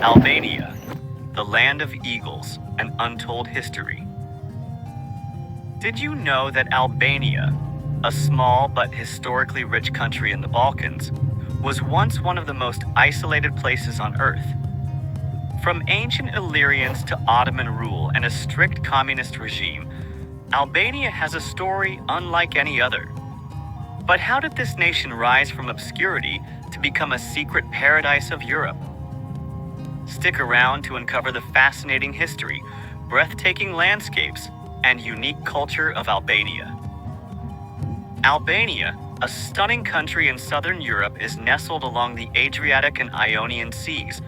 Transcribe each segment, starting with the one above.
Albania, the land of eagles and untold history. Did you know that Albania, a small but historically rich country in the Balkans, was once one of the most isolated places on Earth? From ancient Illyrians to Ottoman rule and a strict communist regime, Albania has a story unlike any other. But how did this nation rise from obscurity to become a secret paradise of Europe? Stick around to uncover the fascinating history, breathtaking landscapes, and unique culture of Albania. Albania, a stunning country in southern Europe, is nestled along the Adriatic and Ionian Seas,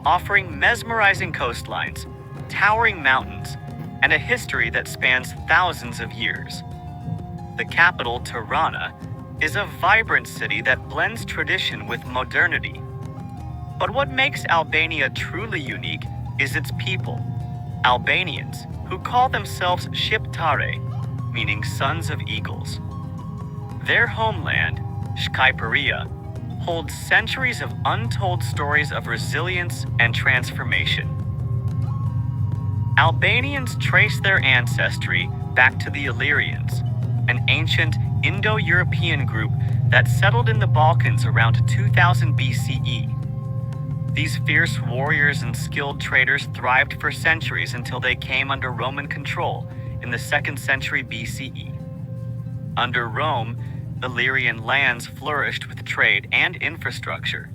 offering mesmerizing coastlines, towering mountains, and a history that spans thousands of years. The capital, Tirana, is a vibrant city that blends tradition with modernity. But what makes Albania truly unique is its people, Albanians, who call themselves Shqiptare, meaning sons of eagles. Their homeland, Shqipëria, holds centuries of untold stories of resilience and transformation. Albanians trace their ancestry back to the Illyrians, an ancient Indo-European group that settled in the Balkans around 2000 BCE. These fierce warriors and skilled traders thrived for centuries until they came under Roman control in the 2nd century BCE. Under Rome, Illyrian lands flourished with trade and infrastructure.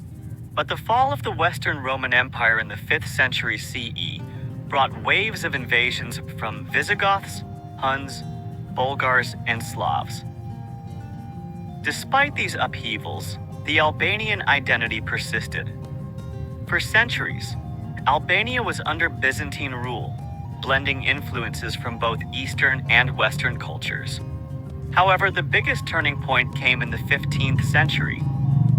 But the fall of the Western Roman Empire in the 5th century CE brought waves of invasions from Visigoths, Huns, Bulgars, and Slavs. Despite these upheavals, the Albanian identity persisted. For centuries, Albania was under Byzantine rule, blending influences from both Eastern and Western cultures. However, the biggest turning point came in the 15th century,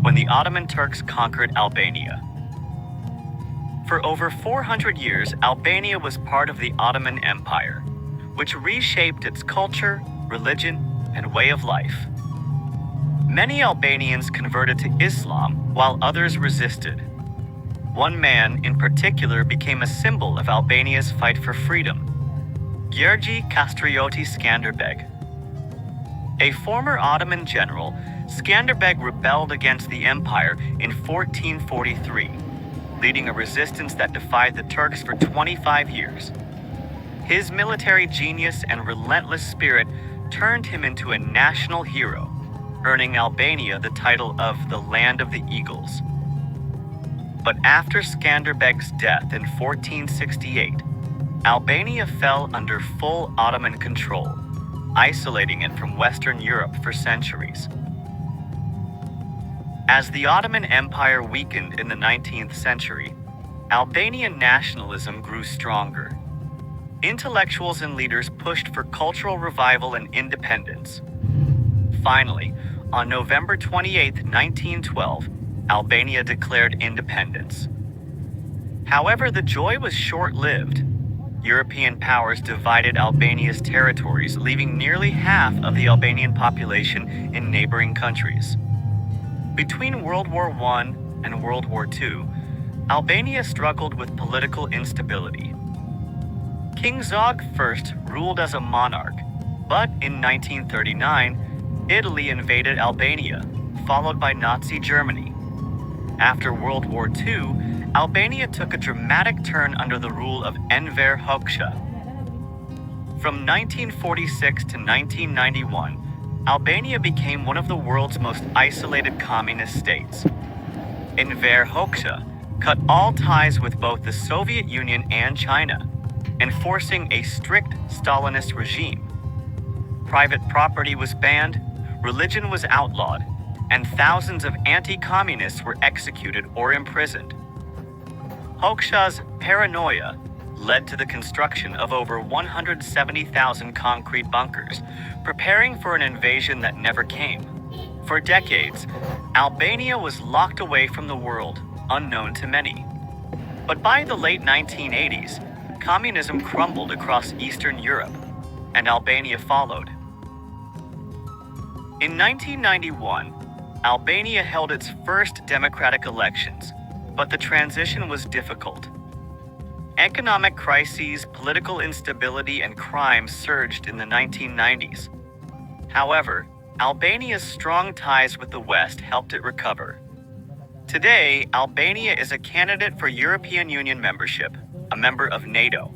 when the Ottoman Turks conquered Albania. For over 400 years, Albania was part of the Ottoman Empire, which reshaped its culture, religion, and way of life. Many Albanians converted to Islam, while others resisted. One man, in particular, became a symbol of Albania's fight for freedom, Gjergj Kastrioti Skanderbeg. A former Ottoman general, Skanderbeg rebelled against the empire in 1443, leading a resistance that defied the Turks for 25 years. His military genius and relentless spirit turned him into a national hero, earning Albania the title of the Land of the Eagles. But after Skanderbeg's death in 1468, Albania fell under full Ottoman control, isolating it from Western Europe for centuries. As the Ottoman Empire weakened in the 19th century, Albanian nationalism grew stronger. Intellectuals and leaders pushed for cultural revival and independence. Finally, on November 28, 1912, Albania declared independence. However, the joy was short-lived. European powers divided Albania's territories, leaving nearly half of the Albanian population in neighboring countries. Between World War I and World War II, Albania struggled with political instability. King Zog I ruled as a monarch, but in 1939, Italy invaded Albania, followed by Nazi Germany. After World War II, Albania took a dramatic turn under the rule of Enver Hoxha. From 1946 to 1991, Albania became one of the world's most isolated communist states. Enver Hoxha cut all ties with both the Soviet Union and China, enforcing a strict Stalinist regime. Private property was banned, religion was outlawed, and thousands of anti-communists were executed or imprisoned. Hoxha's paranoia led to the construction of over 170,000 concrete bunkers, preparing for an invasion that never came. For decades, Albania was locked away from the world, unknown to many. But by the late 1980s, communism crumbled across Eastern Europe, and Albania followed. In 1991, Albania held its first democratic elections, But the transition was difficult. Economic crises, political instability, and crime surged in the 1990s. However, Albania's strong ties with the West helped it recover. Today, Albania is a candidate for European Union membership, a member of NATO,